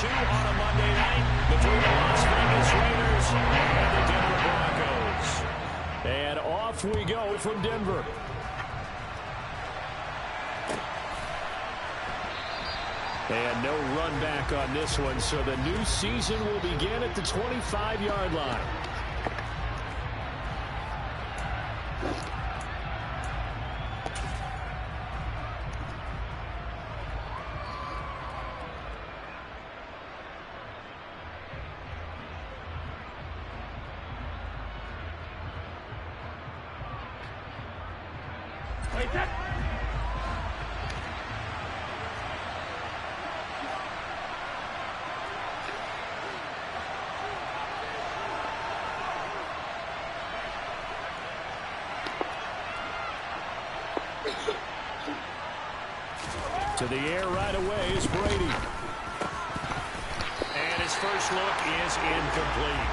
2 on a Monday night between the Las Vegas Raiders and the Denver Broncos. And off we go from Denver. And no run back on this one, so the new season will begin at the 25-yard line. To the air right away is Brady. And his first look is incomplete.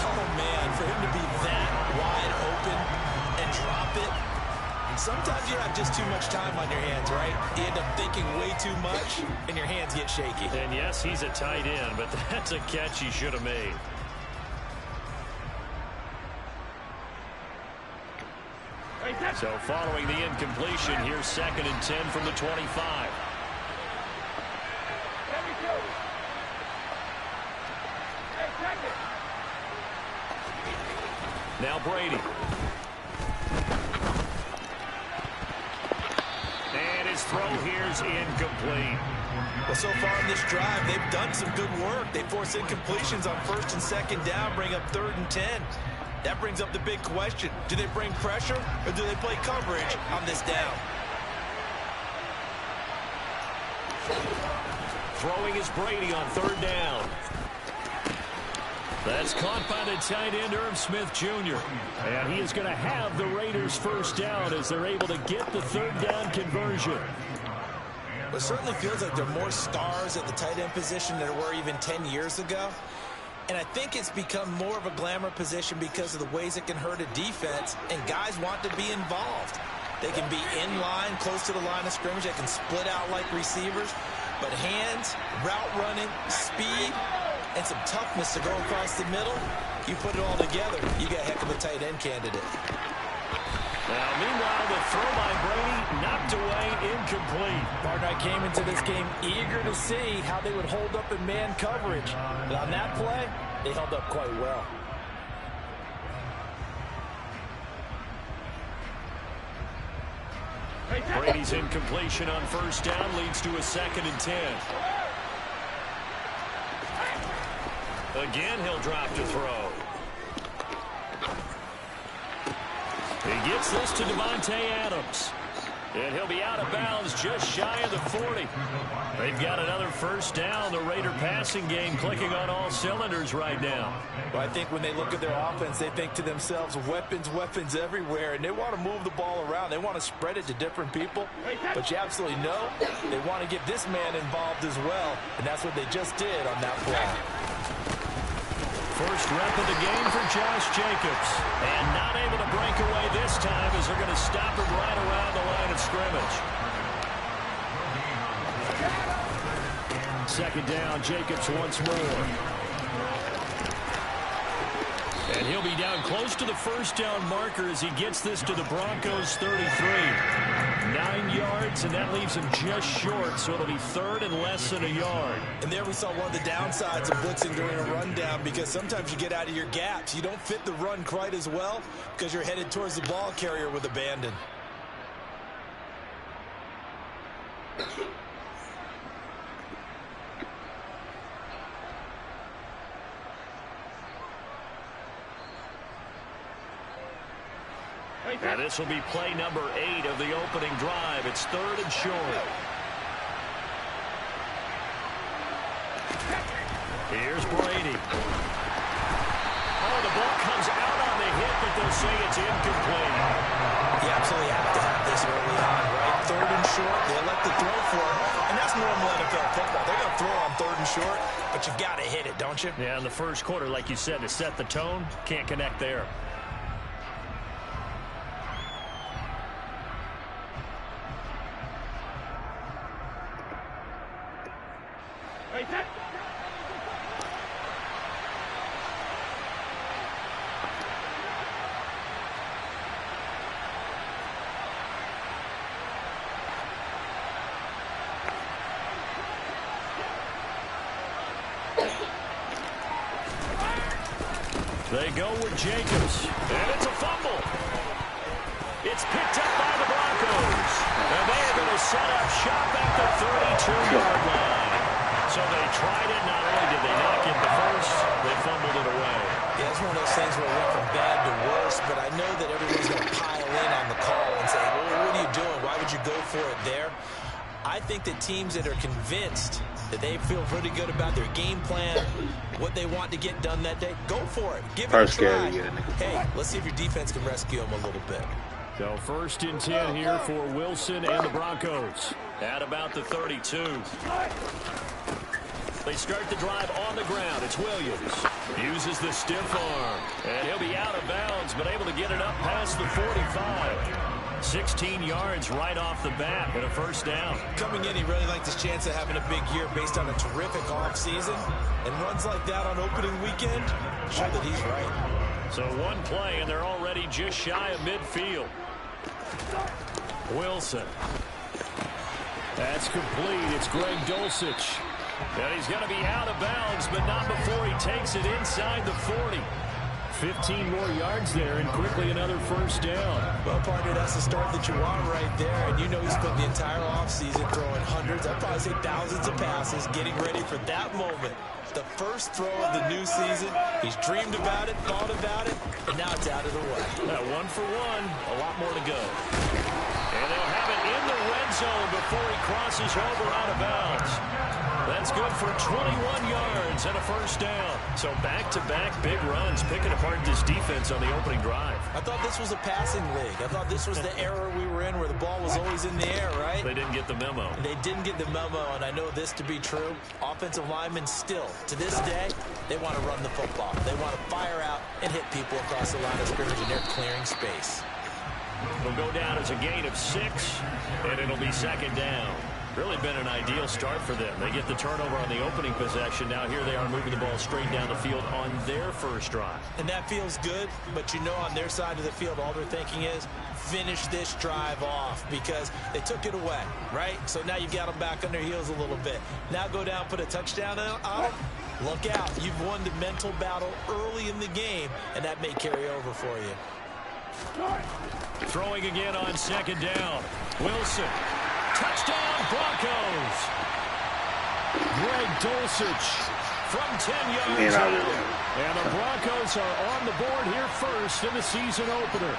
Oh, man, for him to be that wide open and drop it. And sometimes you have just too much time on your hands, right? You end up thinking way too much, and your hands get shaky. And, yes, he's a tight end, but that's a catch he should have made. So following the incompletion, here's 2nd and 10 from the 25. Now Brady. And his throw here's incomplete. Well, so far in this drive, they've done some good work. They force incompletions on 1st and 2nd down, bring up 3rd and 10. That brings up the big question. Do they bring pressure or do they play coverage on this down? Throwing is Brady on 3rd down. That's caught by the tight end, Irv Smith Jr. And he is going to have the Raiders' first down as they're able to get the 3rd down conversion. It certainly feels like there are more stars at the tight end position than there were even 10 years ago. And I think it's become more of a glamour position because of the ways it can hurt a defense, and guys want to be involved. They can be in line, close to the line of scrimmage. They can split out like receivers. But hands, route running, speed, and some toughness to go across the middle, you put it all together, you got a heck of a tight end candidate. Now, meanwhile, the throw by Brady knocked away, incomplete. Partner, I came into this game eager to see how they would hold up in man coverage. But on that play, they held up quite well. Brady's incompletion on 1st down leads to a 2nd and 10. Again, he'll drop to throw. He gets this to Devontae Adams. And he'll be out of bounds just shy of the 40. They've got another 1st down. The Raider passing game clicking on all cylinders right now. Well, I think when they look at their offense, they think to themselves, weapons, weapons everywhere. And they want to move the ball around. They want to spread it to different people. But you absolutely know they want to get this man involved as well. And that's what they just did on that play. First rep of the game for Josh Jacobs. And not able to break away this time as they're going to stop him right around the line of scrimmage. 2nd down, Jacobs once more. And he'll be down close to the 1st down marker as he gets this to the Broncos' 33. 9 yards, and that leaves him just short, so it'll be 3rd and less than a yard. And there we saw one of the downsides of blitzing during a rundown, because sometimes you get out of your gaps. You don't fit the run quite as well because you're headed towards the ball carrier with abandon. And this will be play number 8 of the opening drive. It's 3rd and short. Here's Brady. Oh, the ball comes out on the hit, but they'll say it's incomplete. You absolutely have to have this early on, right? 3rd and short, they elect to throw for it. And that's normal NFL football. They're going to throw on 3rd and short, but you've got to hit it, don't you? Yeah, in the first quarter, like you said, to set the tone, can't connect there. They go with Jacobs, and it's a fumble. It's picked up by the Broncos, and they are going to set up shop at the 32-yard line. So they tried it. Not only did they not get the first, they fumbled it away. Yeah, it's one of those things where it went from bad to worse, but I know that everyone's going to pile in on the call and say, well, what are you doing? Why would you go for it there? I think that teams that are convinced that they feel pretty good about their game plan, what they want to get done that day, go for it. Give it a try. Hey, let's see if your defense can rescue them a little bit. So 1st and 10 here for Wilson and the Broncos at about the 32. They start the drive on the ground. It's Williams. Uses the stiff arm. And he'll be out of bounds, but able to get it up past the 45. 16 yards right off the bat and a first down. Coming in, he really liked his chance of having a big year based on a terrific offseason. And runs like that on opening weekend, show that he's right. So one play, and they're already just shy of midfield. Wilson. That's complete. It's Greg Dulcich. And he's going to be out of bounds, but not before he takes it inside the 40. 15 more yards there, and quickly another first down. Well, partner, that's the start that you want right there. And you know he spent the entire offseason throwing hundreds, I'd probably say thousands of passes, getting ready for that moment. The first throw of the new season. He's dreamed about it, thought about it, and now it's out of the way. That 1 for 1, a lot more to go. And they'll have it in the red zone before he crosses over out of bounds. That's good for 21 yards and a first down. So back-to-back big runs, picking apart this defense on the opening drive. I thought this was a passing league. I thought this was the era we were in where the ball was always in the air, right? They didn't get the memo. They didn't get the memo, and I know this to be true. Offensive linemen still, to this day, they want to run the football. They want to fire out and hit people across the line of scrimmage, and they're clearing space. It'll go down as a gain of 6, and it'll be second down. Really been an ideal start for them. They get the turnover on the opening possession. Now here they are moving the ball straight down the field on their first drive. And that feels good, but you know on their side of the field, all they're thinking is finish this drive off because they took it away, right? So now you've got them back on their heels a little bit. Now go down, put a touchdown on them. Look out. You've won the mental battle early in the game, and that may carry over for you. Throwing again on second down. Wilson. Touchdown, Broncos. Greg Dulcich from 10 yards out. And the Broncos are on the board here first in the season opener.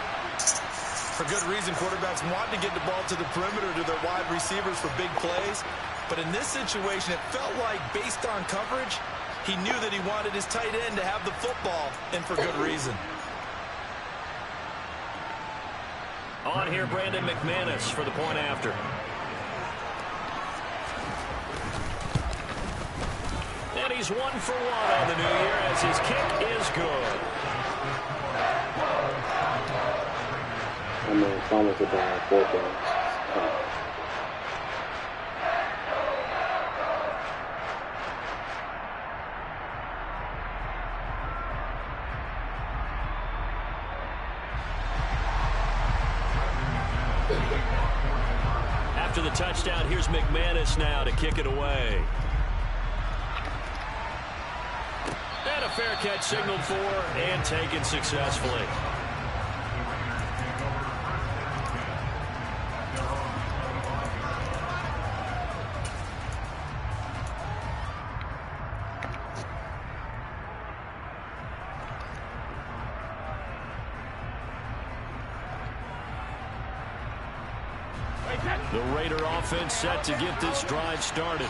For good reason, quarterbacks want to get the ball to the perimeter to their wide receivers for big plays. But in this situation, it felt like based on coverage, he knew that he wanted his tight end to have the football, and for good reason. On here, Brandon McManus for the point after. And he's 1 for 1 on the new year as his kick is good. I mean, it's almost a bad football. After the touchdown, here's McManus now to kick it away. And a fair catch signaled for and taken successfully. The Raider offense set to get this drive started.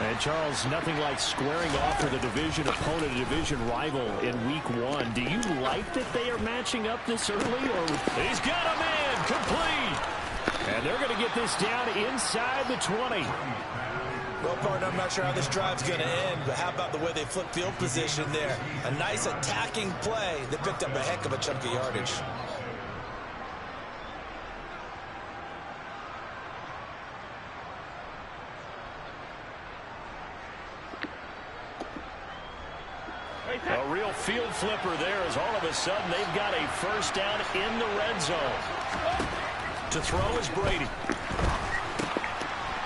And, Charles, nothing like squaring off with a division opponent, a division rival in week 1. Do you like that they are matching up this early? Or he's got a man complete. And they're going to get this down inside the 20. Well, partner, I'm not sure how this drive's going to end, but how about the way they flip field position there? A nice attacking play that picked up a heck of a chunk of yardage. A real field flipper there as all of a sudden they've got a first down in the red zone. To throw is Brady.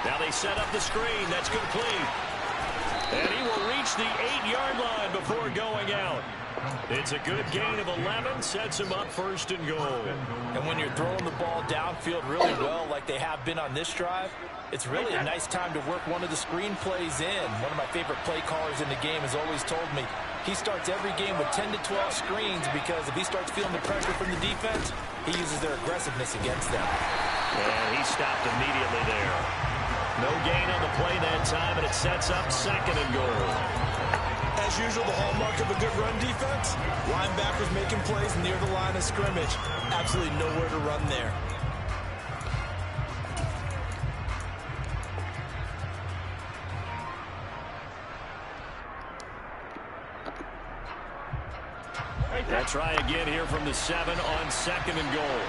Now they set up the screen. That's complete. And he will reach reached the 8-yard line before going out. It's a good gain of 11, sets him up first and goal. And when you're throwing the ball downfield really well like they have been on this drive, it's really a nice time to work one of the screen plays in. One of my favorite play callers in the game has always told me he starts every game with 10 to 12 screens because if he starts feeling the pressure from the defense, he uses their aggressiveness against them. And he stopped immediately there. No gain on the play that time, and it sets up second and goal. As usual, the hallmark of a good run defense, linebackers making plays near the line of scrimmage. Absolutely nowhere to run there. They'll try again here from the 7 on second and goal.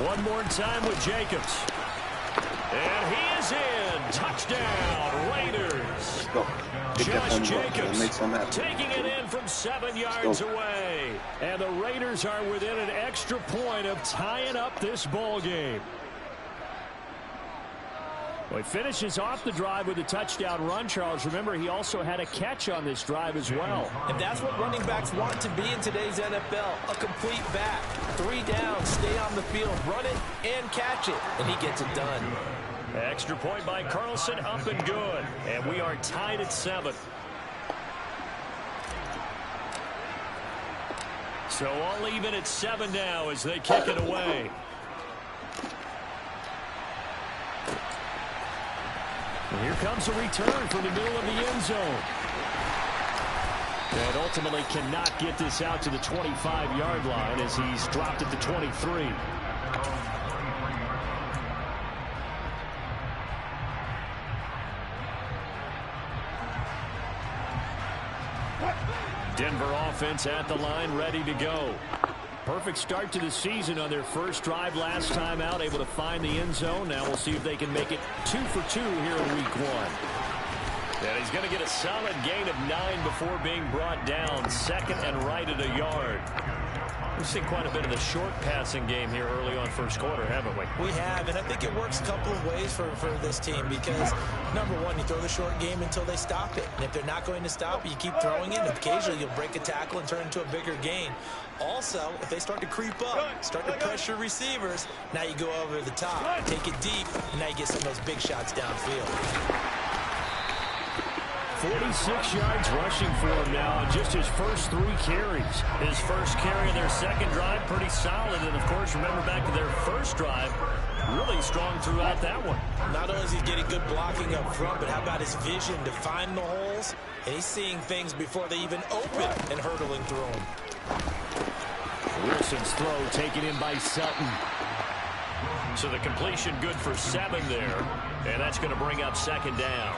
One more time with Jacobs. And he is in. Touchdown, Raiders. Josh Jacobs taking it in from 7 yards away. And the Raiders are within an extra point of tying up this ball game. Well, he finishes off the drive with a touchdown run, Charles. Remember, he also had a catch on this drive as well. And that's what running backs want to be in today's NFL, a complete back. 3 down, stay on the field, run it, and catch it. And he gets it done. Extra point by Carlson, up and good. And we are tied at 7. So all even at 7 now as they kick it away. And here comes a return from the middle of the end zone. And ultimately cannot get this out to the 25-yard line as he's dropped at the 23. Denver offense at the line, ready to go. Perfect start to the season on their first drive last time out, able to find the end zone. Now we'll see if they can make it 2 for 2 here in week 1. And he's going to get a solid gain of 9 before being brought down. Second and right at a yard. We've seen quite a bit of the short passing game here early on first quarter, haven't we? We have, and I think it works a couple of ways for this team because, number one, you throw the short game until they stop it. And if they're not going to stop it, you keep throwing it, and occasionally you'll break a tackle and turn into a bigger gain. Also, if they start to creep up, start to pressure receivers, now you go over the top, take it deep, and now you get some of those big shots downfield. 46 yards rushing for him now on just his first 3 carries. His first carry of their second drive, pretty solid. And, of course, remember back to their first drive, really strong throughout that one. Not only is he getting good blocking up front, but how about his vision to find the holes? And he's seeing things before they even open and hurdling through them. Wilson's throw taken in by Sutton. So the completion good for 7 there. And that's going to bring up second down.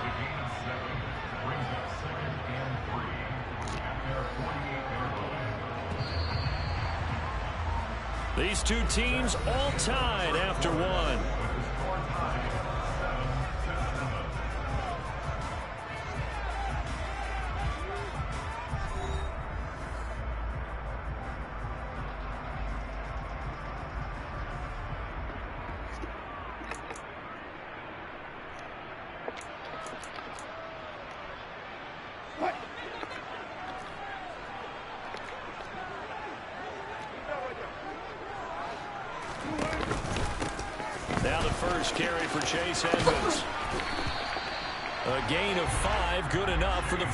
These two teams all tied after 1. Now the first carry for Chase Edmonds. A gain of 5, good enough for the...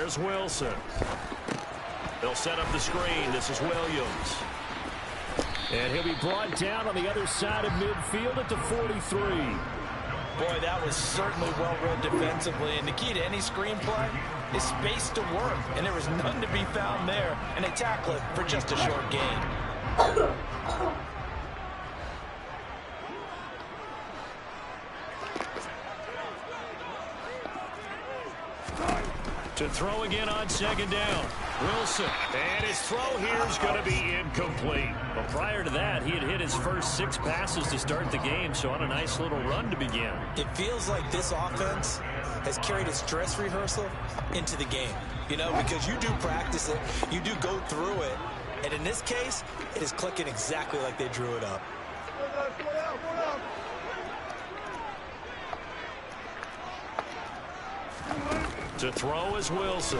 There's Wilson. They'll set up the screen. This is Williams. And he'll be brought down on the other side of midfield at the 43. Boy, that was certainly well read defensively. And the key to any screenplay is space to work. And there was none to be found there. And they tackle it for just a short gain. To throw again on second down. Wilson. And his throw here is going to be incomplete. But prior to that, he had hit his first 6 passes to start the game, so on a nice little run to begin. It feels like this offense has carried its dress rehearsal into the game. You know, because you do practice it, you do go through it, and in this case, it is clicking exactly like they drew it up. To throw is Wilson.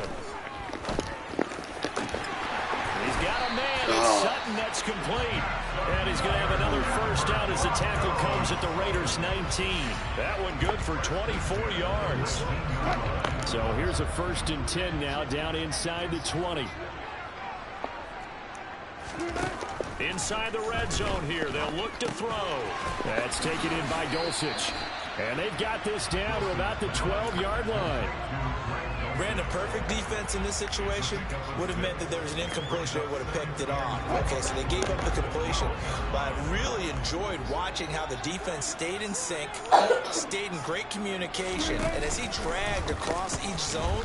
He's got a man. It's Sutton. That's complete. And he's going to have another first down as the tackle comes at the Raiders' 19. That one good for 24 yards. So here's a 1st and 10 now down inside the 20. Inside the red zone here. They'll look to throw. That's taken in by Dulcich. And they've got this down to about the 12-yard line. Ran a perfect defense in this situation would have meant that there was an incompletion. They would have picked it off. Okay, so they gave up the completion. But I really enjoyed watching how the defense stayed in sync, stayed in great communication. And as he dragged across each zone,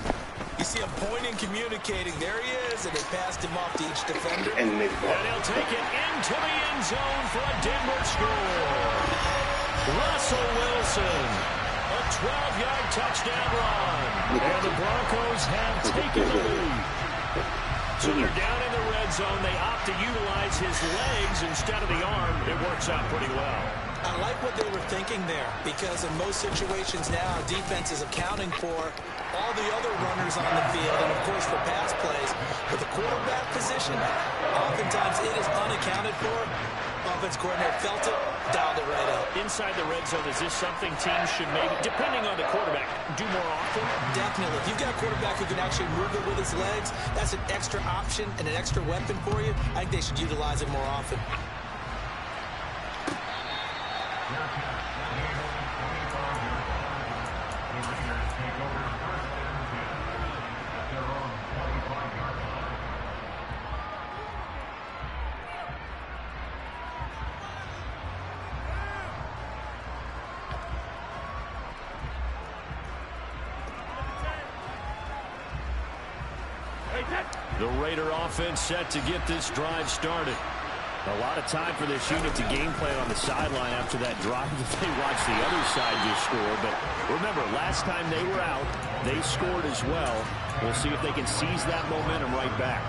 you see him pointing, communicating. There he is, and they passed him off to each defender. And he'll take it into the end zone for a Denver score. Russell Wilson, a 12-yard touchdown run. And the Broncos have taken the lead. So they're down in the red zone. They opt to utilize his legs instead of the arm. It works out pretty well. I like what they were thinking there, because in most situations now, defense is accounting for all the other runners on the field, and of course for pass plays. But the quarterback position, oftentimes it is unaccounted for. Offense coordinator felt it, dialed it right up. Inside the red zone, is this something teams should maybe, depending on the quarterback, do more often? Definitely. If you've got a quarterback who can actually move it with his legs, that's an extra option and an extra weapon for you. I think they should utilize it more often. The Raider offense set to get this drive started. A lot of time for this unit to game plan on the sideline after that drive that they watched the other side just score. But remember, last time they were out, they scored as well. We'll see if they can seize that momentum right back.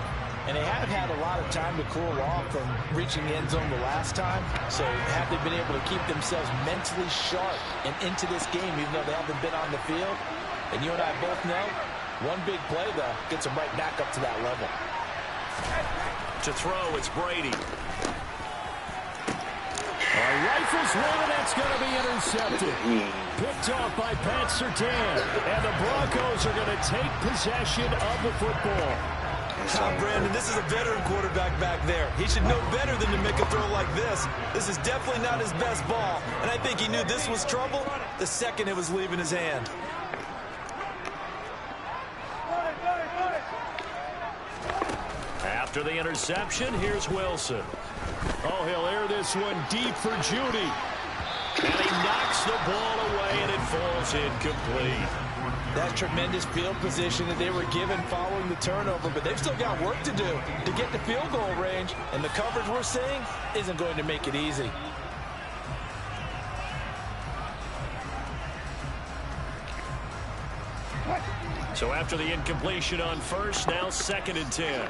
And they haven't had a lot of time to cool off from reaching the end zone the last time. So have they been able to keep themselves mentally sharp and into this game, even though they haven't been on the field? And you and I both know, one big play, though, gets them right back up to that level. To throw, it's Brady. Rifles one, and that's going to be intercepted. Picked off by Pat Surtain. And the Broncos are going to take possession of the football. Brandon, this is a veteran quarterback back there. He should know better than to make a throw like this. This is definitely not his best ball. And I think he knew this was trouble the second it was leaving his hand. After the interception, here's Wilson. Oh, he'll air this one deep for Judy. And he knocks the ball away, and it falls incomplete. That tremendous field position that they were given following the turnover, but they've still got work to do to get the field goal range, and the coverage we're seeing isn't going to make it easy. So after the incompletion on first, now 2nd and 10.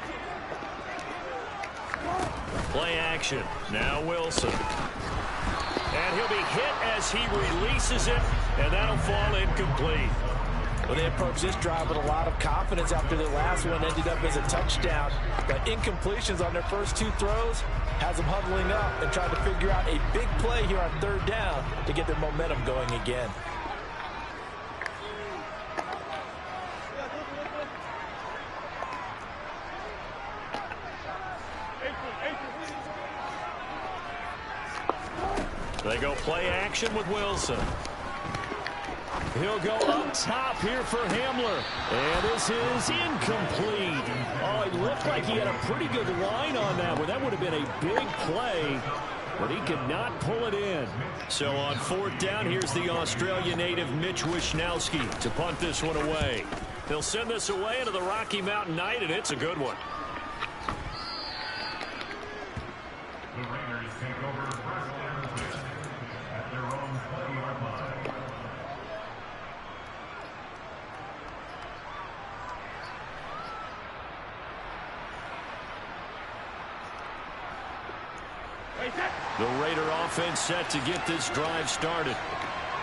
Play action. Now Wilson. And he'll be hit as he releases it, and that'll fall incomplete. Well, they approached this drive with a lot of confidence after their last one ended up as a touchdown. But incompletions on their first 2 throws has them huddling up and trying to figure out a big play here on 3rd down to get their momentum going again. They go play action with Wilson. He'll go up top here for Hamler. And this is incomplete. Oh, it looked like he had a pretty good line on that one. That would have been a big play, but he could not pull it in. So on 4th down, here's the Australia native Mitch Wishnowski to punt this one away. He'll send this away into the Rocky Mountain night, and it's a good one. The Raiders take over first down at their own 20-yard line. The Raider offense set to get this drive started.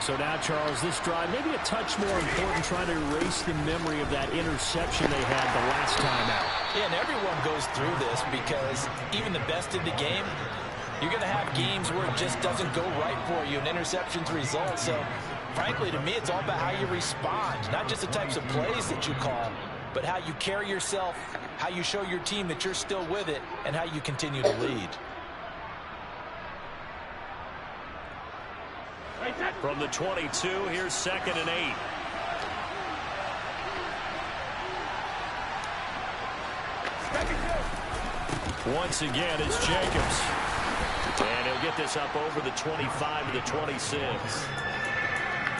So now, Charles, this drive maybe a touch more important, trying to erase the memory of that interception they had the last time out. Yeah, and everyone goes through this because even the best in the game, you're going to have games where it just doesn't go right for you, and interceptions result. So, frankly, to me, it's all about how you respond, not just the types of plays that you call, but how you carry yourself, how you show your team that you're still with it, and how you continue to lead. From the 22, here's 2nd and 8. Once again, it's Jacobs. And he'll get this up over the 25 to the 26.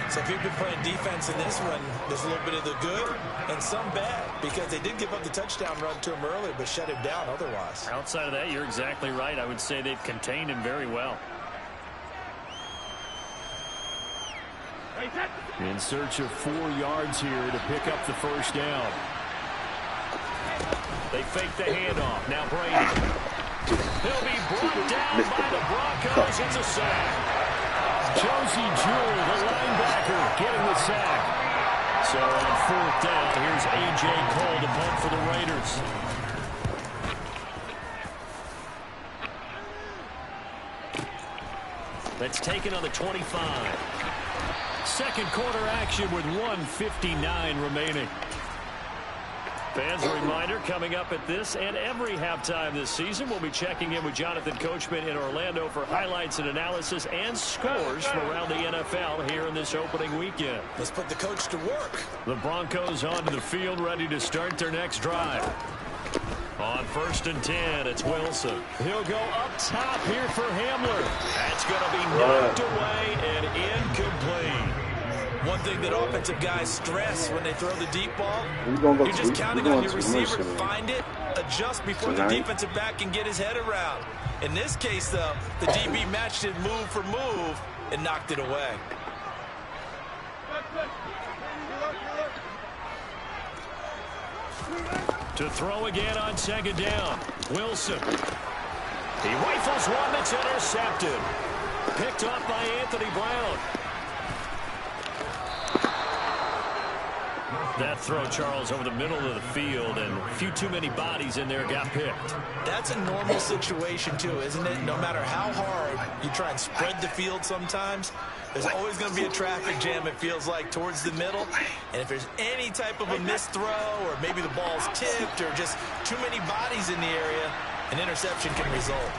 So if you've been playing defense in this one, there's a little bit of the good and some bad, because they did give up the touchdown run to him earlier, but shut him down otherwise. Outside of that, you're exactly right. I would say they've contained him very well. In search of 4 yards here to pick up the first down. They fake the handoff. Now Brady. He'll be brought down by the Broncos. It's a sack. Josie Jewell, the linebacker, getting the sack. So on 4th down, here's A.J. Cole to punt for the Raiders. That's taken on the 25. Second quarter action with 1:59 remaining. Fans, a reminder, coming up at this and every halftime this season, we'll be checking in with Jonathan Coachman in Orlando for highlights and analysis and scores from around the NFL here in this opening weekend. Let's put the coach to work. The Broncos onto the field, ready to start their next drive. On 1st and 10, it's Wilson. He'll go up top here for Hamler. That's going to be knocked away and incomplete. One thing that offensive guys stress when they throw the deep ball, you're just counting on your receiver to find it, adjust before the defensive back can get his head around. In this case, though, the DB matched it move for move and knocked it away. To throw again on 2nd down. Wilson. He rifles one that's intercepted. Picked off by Anthony Brown. That throw, Charles, over the middle of the field, and a few too many bodies in there got picked. That's a normal situation, too, isn't it? No matter how hard you try and spread the field sometimes, there's always going to be a traffic jam, it feels like, towards the middle. And if there's any type of a missed throw, or maybe the ball's tipped, or just too many bodies in the area, an interception can result.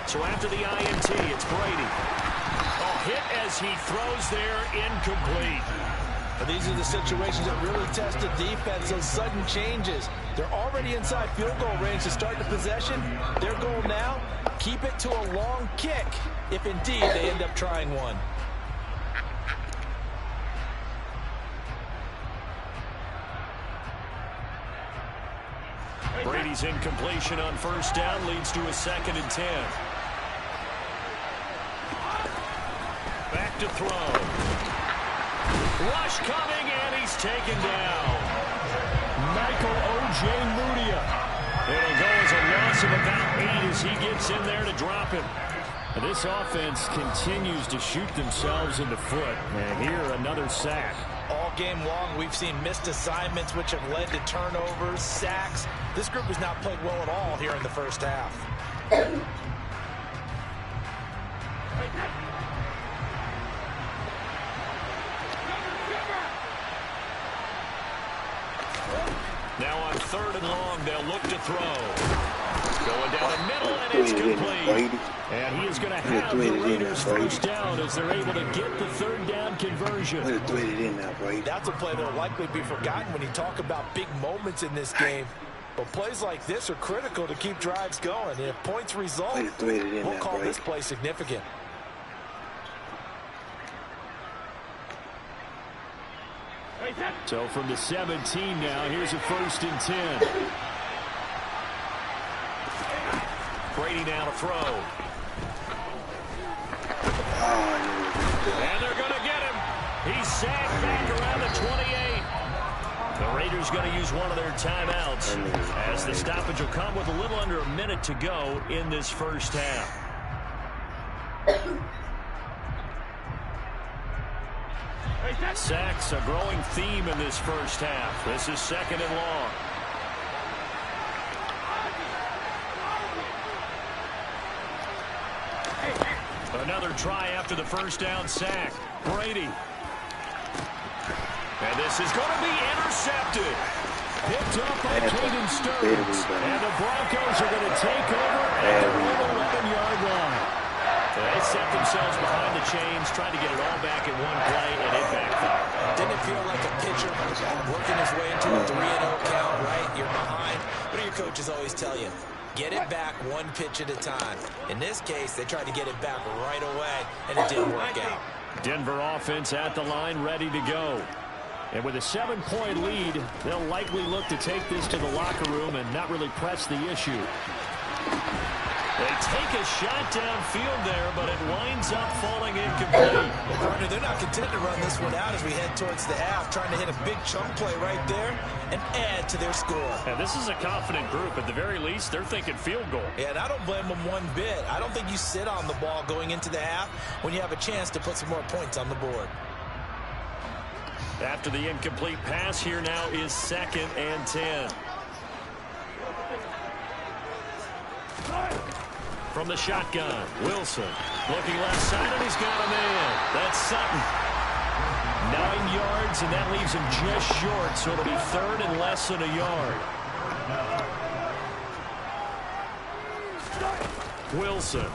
So after the INT, it's Brady. Oh, hit as he throws there, incomplete. But these are the situations that really test the defense, those sudden changes. They're already inside field goal range to start the possession. Their goal now, keep it to a long kick, if indeed they end up trying one. Brady's incompletion on 1st down leads to a 2nd and 10. Back to throw. Rush coming, and he's taken down. Michael Ojemudia. It'll go as a loss of about 8 as he gets in there to drop him. And this offense continues to shoot themselves in the foot. And here, another sack. All game long, we've seen missed assignments, which have led to turnovers, sacks. This group has not played well at all here in the first half. Now on 3rd and long, they'll look to throw. Going down the middle, and it's complete. And he is going to have the Raiders first down as they're able to get the third down conversion. That's a play that will likely be forgotten when you talk about big moments in this game. But plays like this are critical to keep drives going. And if points result, we'll call this play significant. So from the 17 now, here's a 1st and 10. Brady now to throw. And they're going to get him. He's sacked back around the 28. The Raiders going to use one of their timeouts as the stoppage will come with a little under a minute to go in this first half. Sacks a growing theme in this first half. This is 2nd and long. Another try after the first down sack. Brady. And this is going to be intercepted. Picked up by Caden Stearns. And the Broncos are going to take over at their own 11-yard line. They set themselves behind the chains, trying to get it all back in one play, and it backfired. Didn't it feel like a pitcher working his way into a 3-0 count, right? You're behind. What do your coaches always tell you? Get it back one pitch at a time. In this case, they tried to get it back right away, and it didn't work out. Denver offense at the line, ready to go. And with a 7-point lead, they'll likely look to take this to the locker room and not really press the issue. They take a shot downfield there, but it winds up falling incomplete. Partner, they're not content to run this one out as we head towards the half, trying to hit a big chunk play right there and add to their score. And this is a confident group. At the very least, they're thinking field goal. Yeah, and I don't blame them one bit. I don't think you sit on the ball going into the half when you have a chance to put some more points on the board. After the incomplete pass, here now is 2nd and 10. From the shotgun, Wilson looking left side, and he's got a man. That's Sutton. 9 yards, and that leaves him just short, so it'll be 3rd and less than a yard. Wilson.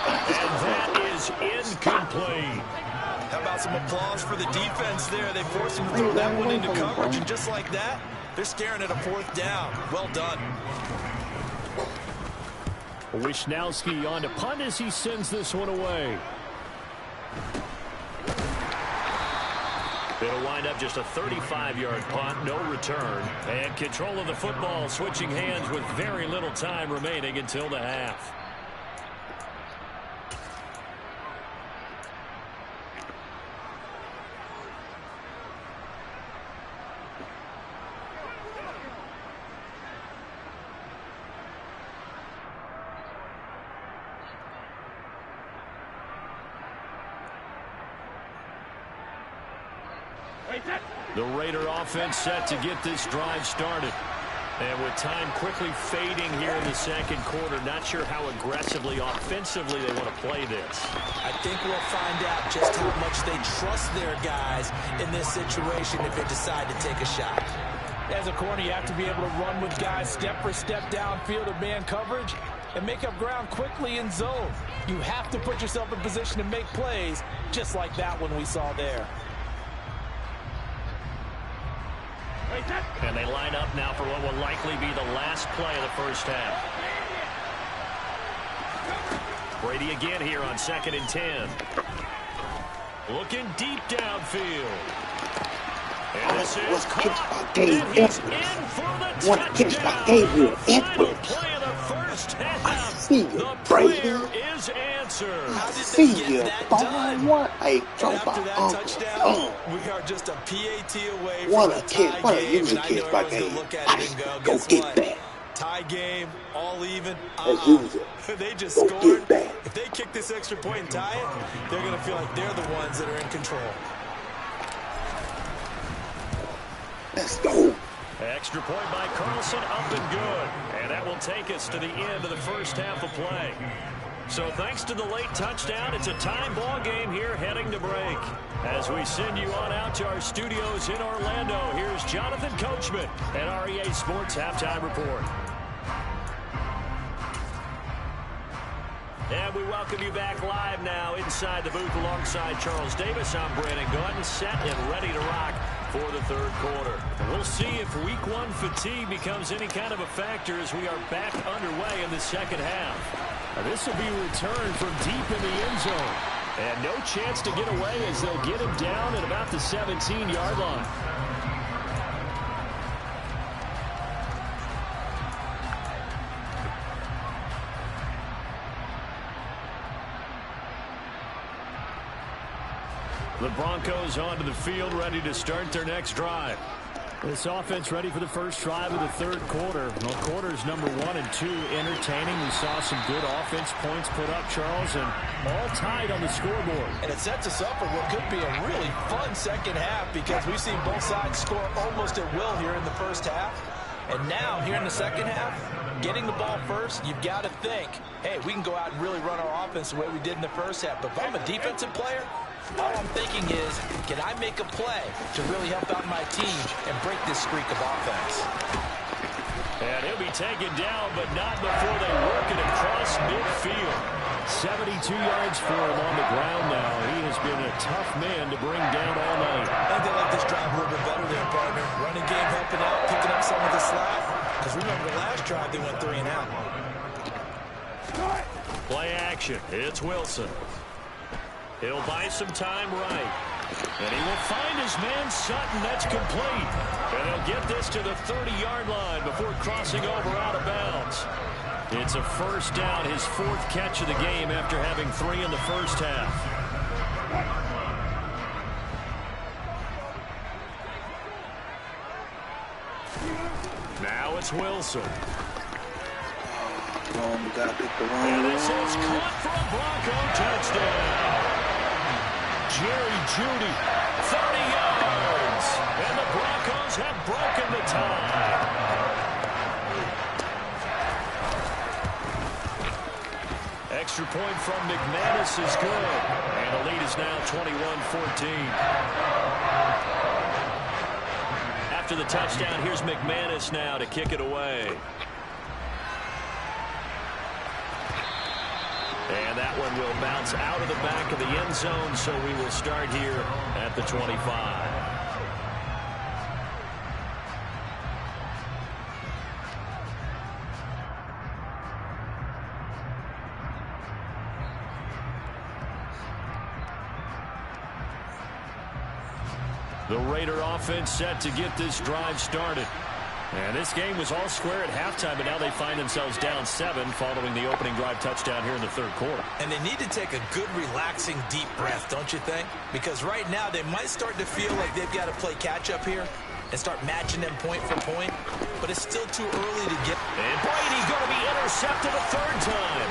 And that is incomplete. How about some applause for the defense there? They forced him to throw that one into coverage, and just like that, they're staring at a 4th down. Well done. Wisnowski on to punt as he sends this one away. It'll wind up just a 35-yard punt, no return. And control of the football switching hands with very little time remaining until the half. The Raider offense set to get this drive started. And with time quickly fading here in the 2nd quarter, not sure how aggressively, offensively they want to play this. I think we'll find out just how much they trust their guys in this situation if they decide to take a shot. As a corner, you have to be able to run with guys step for step downfield in man coverage and make up ground quickly in zone. You have to put yourself in position to make plays just like that one we saw there. And they line up now for what will likely be the last play of the first half. Brady again here on 2nd and 10. Looking deep downfield. And this is caught. And he's in for the touchdown. Final play of the first half. I see you, the Brady. prayer is answered. How did See they you, get that done? what a And jump after by that Uncle. touchdown, we are just a PAT away What from a a kick, tie what a game. user And I kick know by everyone's game. gonna look at it and go, Go guess get what? that. Tie game, all even. As usual. They just Go scored. get that. If they kick this extra point and tie it, they're going to feel like they're the ones that are in control. Let's go. Extra point by Carlson, up and good. And that will take us to the end of the first half of play. So thanks to the late touchdown, it's a time ball game here heading to break. As we send you on out to our studios in Orlando, here's Jonathan Coachman at REA Sports Halftime Report. And we welcome you back live now inside the booth alongside Charles Davis. I'm Brandon Gaudin, set and ready to rock for the third quarter. We'll see if week one fatigue becomes any kind of a factor as we are back underway in the second half. Now this will be returned from deep in the end zone. And no chance to get away as they'll get him down at about the 17-yard line. The Broncos onto the field, ready to start their next drive. This offense ready for the first drive of the third quarter. Well, quarters number 1 and 2 entertaining. We saw some good offense points put up, Charles, and all tied on the scoreboard. And it sets us up for what could be a really fun second half because we've seen both sides score almost at will here in the first half. And now, here in the second half, getting the ball first, you've got to think, hey, we can go out and really run our offense the way we did in the first half. But if I'm a defensive player, all I'm thinking is, can I make a play to really help out my team and break this streak of offense? And he'll be taken down, but not before they work it across midfield. 72 yards for him on the ground now. He has been a tough man to bring down all night. I think they like this drive a little bit better there, partner. Running game helping out, picking up some of the slack. Because remember the last drive, they went 3 and out. Play action. It's Wilson. He'll buy some time right. And he will find his man Sutton. That's complete. And he'll get this to the 30-yard line before crossing over out of bounds. It's a first down, his 4th catch of the game after having 3 in the first half. Now it's Wilson. Oh, we got to pick the wrong And this is one. caught for a Bronco touchdown. Jerry Jeudy, 30 yards. And the Broncos have broken the tie. Extra point from McManus is good. And the lead is now 21-14. After the touchdown, here's McManus now to kick it away. And that one will bounce out of the back of the end zone, so we will start here at the 25. The Raider offense set to get this drive started. And this game was all square at halftime, but now they find themselves down 7 following the opening drive touchdown here in the third quarter. And they need to take a good, relaxing, deep breath, don't you think? Because right now they might start to feel like they've got to play catch-up here and start matching them point for point. But it's still too early to get. And Brady's going to be intercepted a third time.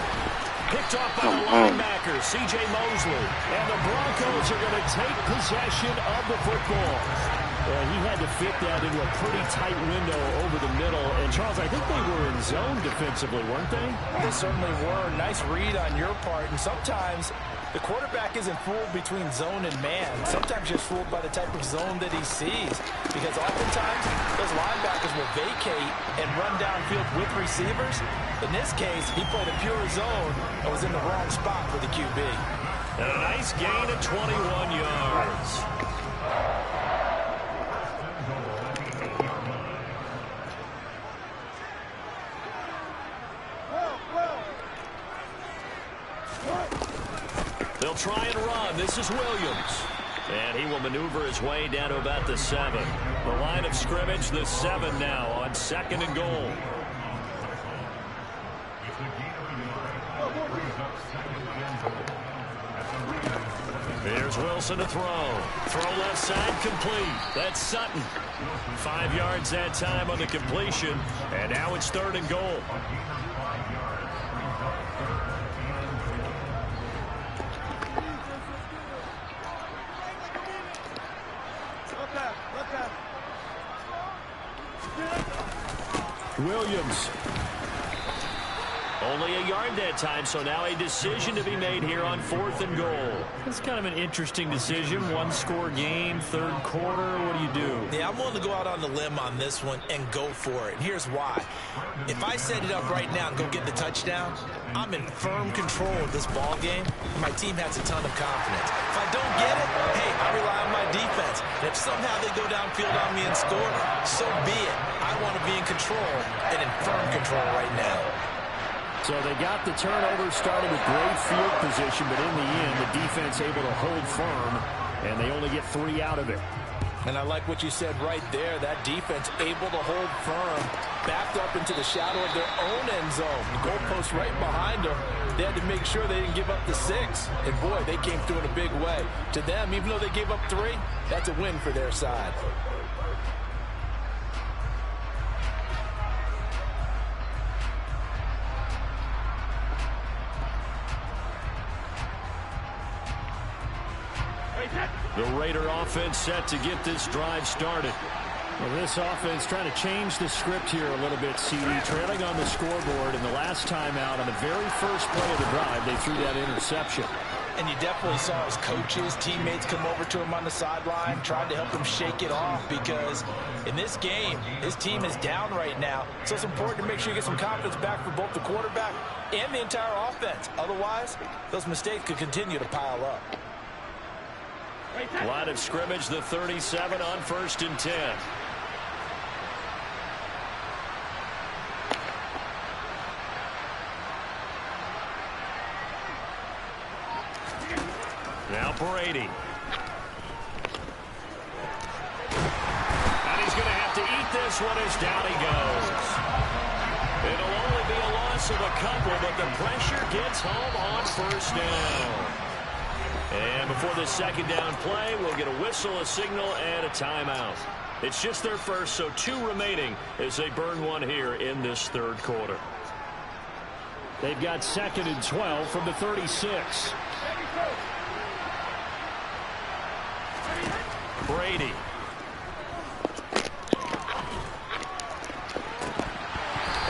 Picked off by the linebacker, C.J. Mosley. And the Broncos are going to take possession of the football. He had to fit that into a pretty tight window over the middle. And, Charles, I think they were in zone defensively, weren't they? They certainly were. Nice read on your part. And sometimes the quarterback isn't fooled between zone and man. Sometimes just fooled by the type of zone that he sees. Because oftentimes those linebackers will vacate and run downfield with receivers. In this case, he played a pure zone and was in the wrong spot for the QB. And a nice gain of 21 yards. They'll try and run. This is Williams. And he will maneuver his way down to about the 7. The line of scrimmage, the 7 now on 2nd and goal. Here's Wilson to throw. Throw left side, complete. That's Sutton. 5 yards that time on the completion. And now it's 3rd and goal. Williams. Only a yard that time, so now a decision to be made here on 4th and goal. It's kind of an interesting decision. One-score game, third quarter. What do you do? Yeah, I'm willing to go out on the limb on this one and go for it. And here's why. If I set it up right now and go get the touchdown, I'm in firm control of this ball game. My team has a ton of confidence. If I don't get it, hey, I rely on my defense. And if somehow they go downfield on me and score, so be it. I want to be in control and in firm control right now. So they got the turnover started with great field position, but in the end, the defense able to hold firm, and they only get 3 out of it. And I like what you said right there. That defense able to hold firm, backed up into the shadow of their own end zone. The goalpost right behind them. They had to make sure they didn't give up the 6. And, boy, they came through in a big way. To them, even though they gave up 3, that's a win for their side. The Raider offense set to get this drive started. Well, this offense trying to change the script here a little bit, CD. Trailing on the scoreboard, and the last time out on the very first play of the drive, they threw that interception. And you definitely saw his coaches, teammates come over to him on the sideline, tried to help him shake it off because in this game, his team is down right now. So it's important to make sure you get some confidence back for both the quarterback and the entire offense. Otherwise, those mistakes could continue to pile up. Line of scrimmage, the 37 on 1st and 10. Now Brady. And he's going to have to eat this one as down he goes. It'll only be a loss of a couple, but the pressure gets home on 1st down. And before the 2nd down play, we'll get a whistle, a signal, and a timeout. It's just their first, so 2 remaining as they burn one here in this 3rd quarter. They've got 2nd and 12 from the 36. Brady.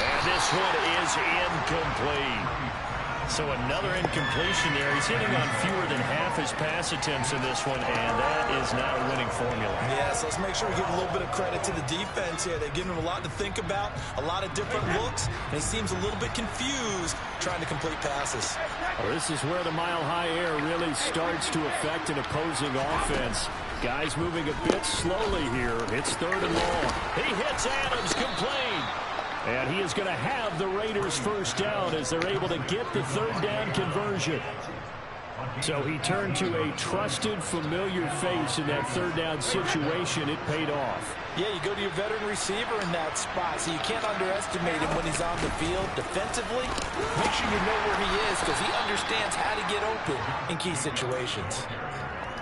And this one is incomplete. So another incompletion there. He's hitting on fewer than half his pass attempts in this one, and that is not a winning formula. Yeah, so let's make sure we give a little bit of credit to the defense here. They've given him a lot to think about, a lot of different looks, and he seems a little bit confused trying to complete passes. Well, this is where the mile-high air really starts to affect an opposing offense. Guys moving a bit slowly here. It's 3rd and long. He hits Adams, complete. And he is going to have the Raiders' 1st down as they're able to get the 3rd down conversion. So he turned to a trusted, familiar face in that 3rd down situation. It paid off. Yeah, you go to your veteran receiver in that spot, so you can't underestimate him when he's on the field. Defensively, make sure you know where he is because he understands how to get open in key situations.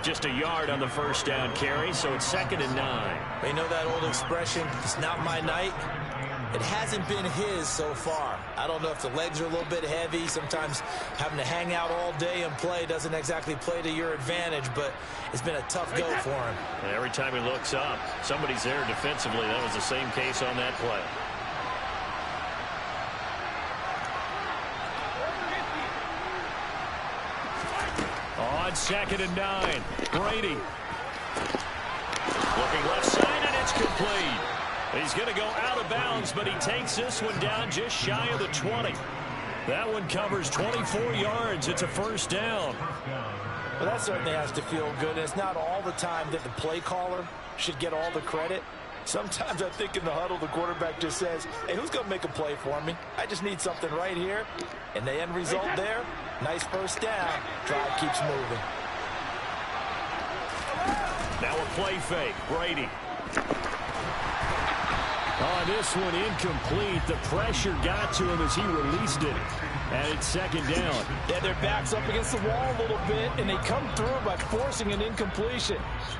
Just a yard on the 1st down carry, so it's 2nd and 9. You know that old expression, it's not my night? It hasn't been his so far. I don't know if the legs are a little bit heavy. Sometimes having to hang out all day and play doesn't exactly play to your advantage, but it's been a tough go for him. And every time he looks up, somebody's there defensively. That was the same case on that play. On 2nd and 9, Brady. Looking left side, and it's complete. He's going to go out of bounds, but he takes this one down just shy of the 20. That one covers 24 yards. It's a 1st down. Well, that certainly has to feel good. And it's not all the time that the play caller should get all the credit. Sometimes I think in the huddle, the quarterback just says, hey, who's going to make a play for me? I just need something right here. And the end result there, nice 1st down. Drive keeps moving. Now a play fake. Brady. On this one, incomplete. The pressure got to him as he released it. And it's 2nd down. Yeah, their back's up against the wall a little bit, and they come through by forcing an incompletion.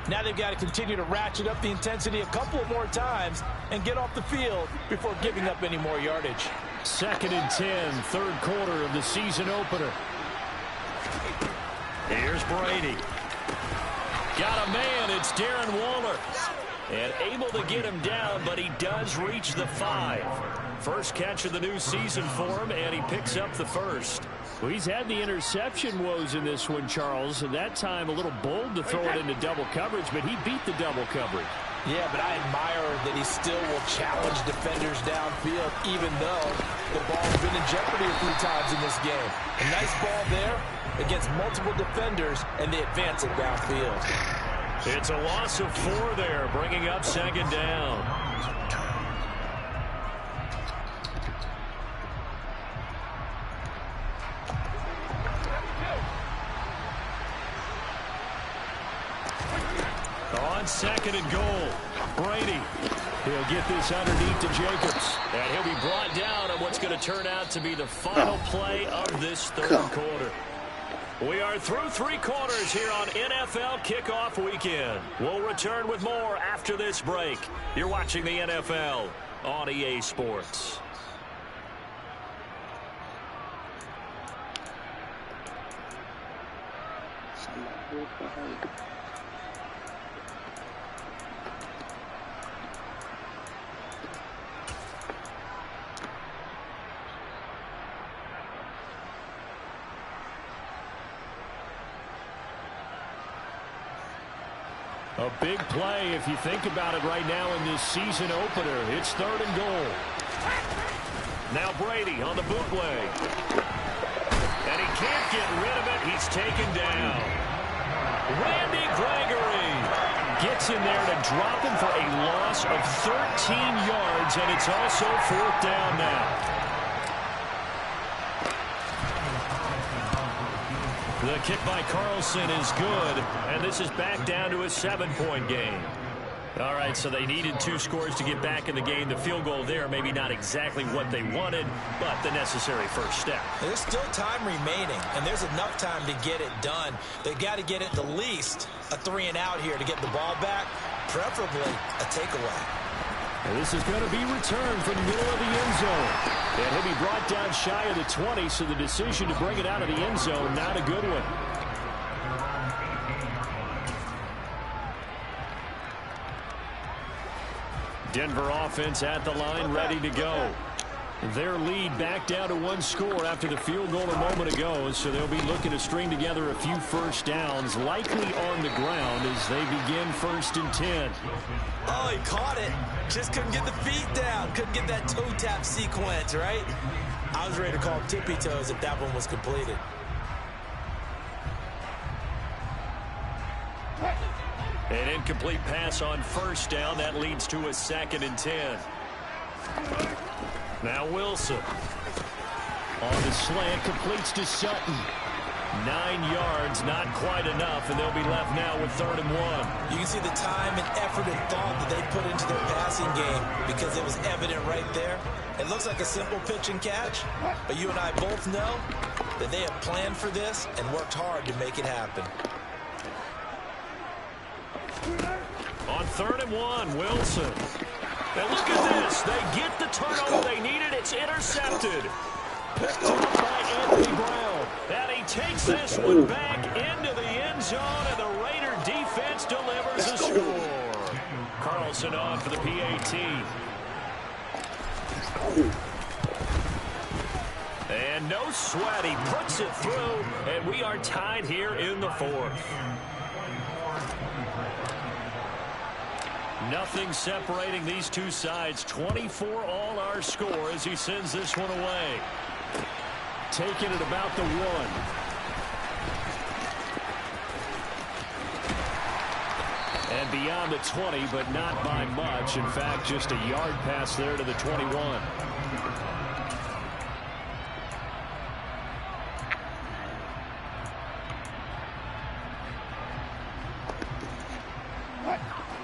Now they've got to continue to ratchet up the intensity a couple of more times and get off the field before giving up any more yardage. 2nd and 10, 3rd quarter of the season opener. Here's Brady. Got a man. It's Darren Waller. And able to get him down, but he does reach the 5. First catch of the new season for him, and he picks up the first. Well, he's had the interception woes in this one, Charles, and that time a little bold to throw it into double coverage, but he beat the double coverage. Yeah, but I admire that he still will challenge defenders downfield, even though the ball's been in jeopardy a few times in this game. A nice ball there against multiple defenders, and they advance it downfield. It's a loss of 4 there, bringing up second down. On second and goal, Brady. He'll get this underneath to Jacobs. And he'll be brought down on what's going to turn out to be the final play of this third quarter. We are through 3 quarters here on NFL Kickoff Weekend. We'll return with more after this break. You're watching the NFL on EA Sports. A big play if you think about it right now in this season opener. It's third and goal. Now Brady on the bootleg. And he can't get rid of it. He's taken down. Randy Gregory gets in there to drop him for a loss of 13 yards, and it's also 4th down now. The kick by Carlson is good, and this is back down to a 7-point game. All right, so they needed 2 scores to get back in the game. The field goal there, maybe not exactly what they wanted, but the necessary first step. There's still time remaining, and there's enough time to get it done. They've got to get it the least a 3-and-out here to get the ball back, preferably a takeaway. And this is going to be returned from the middle of the end zone. And he'll be brought down shy of the 20, so the decision to bring it out of the end zone, not a good one. Denver offense at the line, ready to go. Their lead back down to 1 score after the field goal a moment ago, so they'll be looking to string together a few first downs, likely on the ground as they begin 1st and 10. Oh, he caught it. Just couldn't get the feet down. Couldn't get that toe tap sequence, right? I was ready to call him tippy toes if that one was completed. An incomplete pass on 1st down. That leads to a 2nd and 10. Now Wilson. On the slant, completes to Sutton. 9 yards, not quite enough, and they'll be left now with 3rd and 1. You can see the time and effort and thought that they put into their passing game because it was evident right there. It looks like a simple pitch and catch, but you and I both know that they have planned for this and worked hard to make it happen. On 3rd and 1, Wilson. And look at this. They get the turnover they needed. It's intercepted. Picked up by Anthony Brown. And he takes this one back into the end zone, and the Raider defense delivers a score. Carlson on for the PAT. And no sweat. He puts it through, and we are tied here in the 4th. Nothing separating these two sides. 24 all our score as he sends this one away. Taking it about the 1. And beyond the 20, but not by much. In fact, just a yard pass there to the 21.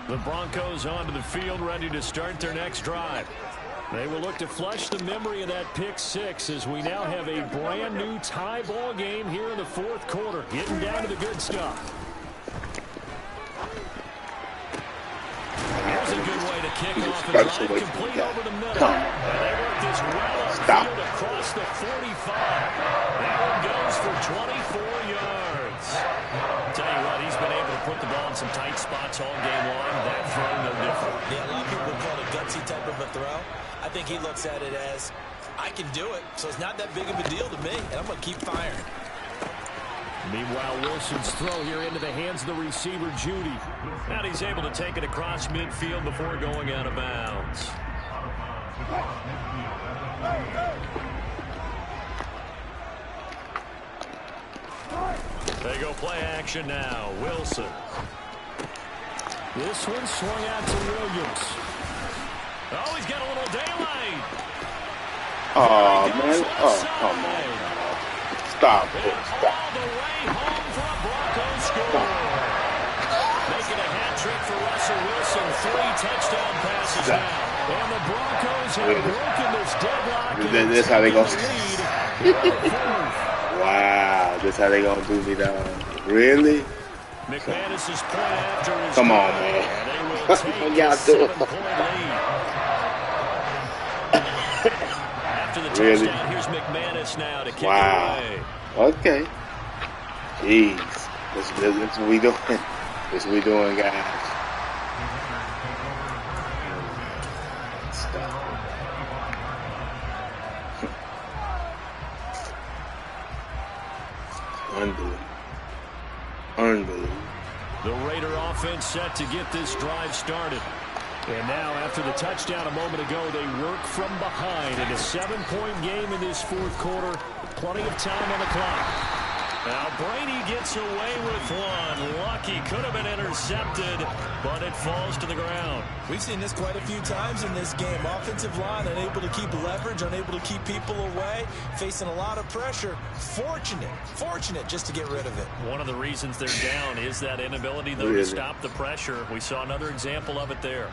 The Broncos onto the field, ready to start their next drive. They will look to flush the memory of that pick 6 as we now have a brand new tie ball game here in the 4th quarter. Getting down to the good stuff. Here's a good way to kick off a drive complete over the middle. And they work this well upfield across the 45. That one goes for 24 yards. Tell you what, he's been able to put the ball in some tight spots all game long. That throw, no different. Yeah, a lot of people would call it a gutsy type of a throw. I think he looks at it as, I can do it, so it's not that big of a deal to me, and I'm going to keep firing. Meanwhile, Wilson's throw here into the hands of the receiver, Judy. And he's able to take it across midfield before going out of bounds. They go play action now. Wilson. This one swung out to Williams. Oh, he's got a little daylight. Oh, man. Oh, come on. Stop it. Stop. All the way home for a Broncos score. Making a hat trick for Russell Wilson. 3 touchdown passes now. And the Broncos have broken this deadlock. This how they go. Wow, this how they gonna do me down. Really? McManus is point after his come on, man. What y'all doing? After the touchdown, here's McManus now to kick it away. Okay. Jeez. That's what we doing. That's what we doing, guys. Stop. Unbelievable. The Raider offense set to get this drive started. And now, after the touchdown a moment ago, they work from behind in a 7-point game in this fourth quarter. Plenty of time on the clock. Now, Brady gets away with one. Lucky could have been intercepted, but it falls to the ground. We've seen this quite a few times in this game. Offensive line unable to keep leverage, unable to keep people away, facing a lot of pressure. Fortunate just to get rid of it. One of the reasons they're down is that inability, though, to stop the pressure. We saw another example of it there.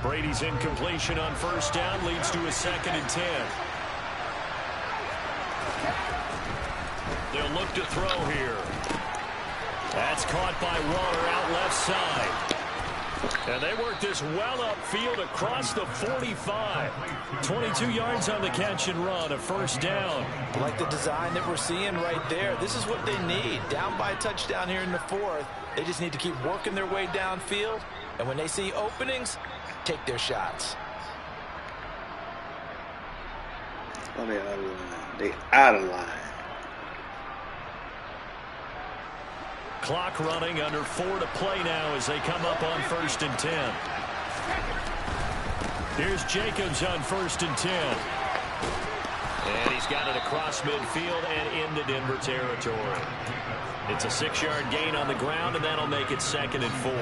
Brady's incompletion on first down leads to a 2nd and 10. They'll look to throw here. That's caught by Waller out left side. And they work this well upfield across the 45. 22 yards on the catch and run, a first down. Like the design that we're seeing right there. This is what they need. Down by a touchdown here in the 4th. They just need to keep working their way downfield. And when they see openings, take their shots. Oh, they out of line. They out of line. Clock running, under 4 to play now as they come up on 1st and 10. Here's Jacobs on 1st and 10. And he's got it across midfield and into Denver territory. It's a 6-yard gain on the ground, and that'll make it 2nd and 4.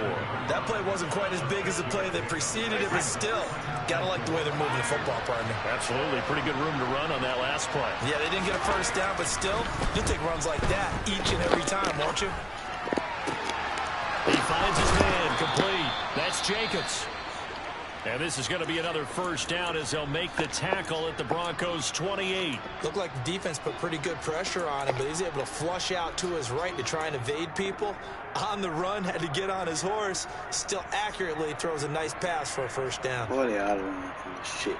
That play wasn't quite as big as the play that preceded it, but still, gotta like the way they're moving the football, partner. Absolutely. Pretty good room to run on that last play. Yeah, they didn't get a first down, but still, you'll take runs like that each and every time, won't you? He finds his man, complete. That's Jacobs. And this is going to be another first down as they'll make the tackle at the Broncos 28. Looked like the defense put pretty good pressure on him, but he's able to flush out to his right to try and evade people. On the run, had to get on his horse. Still accurately throws a nice pass for a first down. Boy, they out of line from the shit.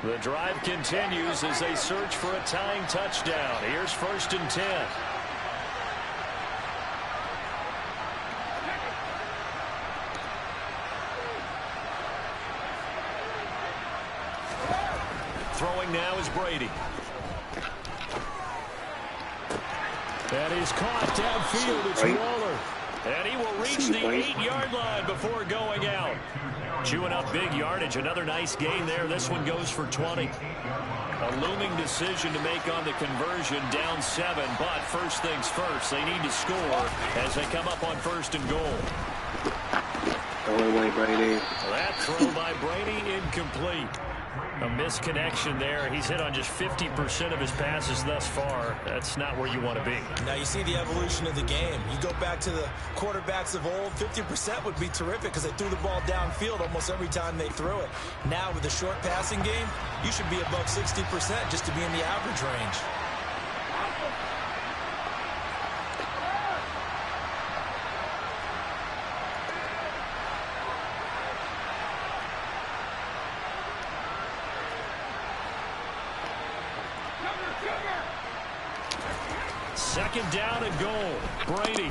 The drive continues as they search for a tying touchdown. Here's 1st and 10. Throwing now is Brady. That is caught downfield. It's Waller. And he will reach the 8-yard line before going out. Chewing up big yardage. Another nice gain there. This one goes for 20. A looming decision to make on the conversion, down 7. But first things first, they need to score as they come up on 1st and goal. Away, Brady. That throw by Brady incomplete. A misconnection there. He's hit on just 50% of his passes thus far. That's not where you want to be. Now you see the evolution of the game. You go back to the quarterbacks of old, 50% would be terrific because they threw the ball downfield almost every time they threw it. Now with the short passing game, you should be above 60% just to be in the average range. Second down and goal. Brady.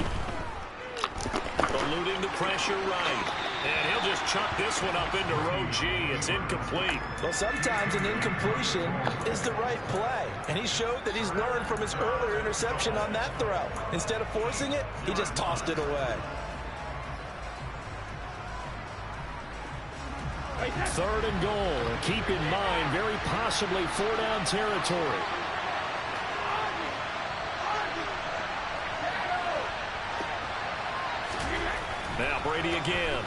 Eluding the pressure right. And he'll just chuck this one up into row G. It's incomplete. Well, sometimes an incompletion is the right play. And he showed that he's learned from his earlier interception on that throw. Instead of forcing it, he just tossed it away. Third and goal. And keep in mind, very possibly 4-down territory. Now Brady again.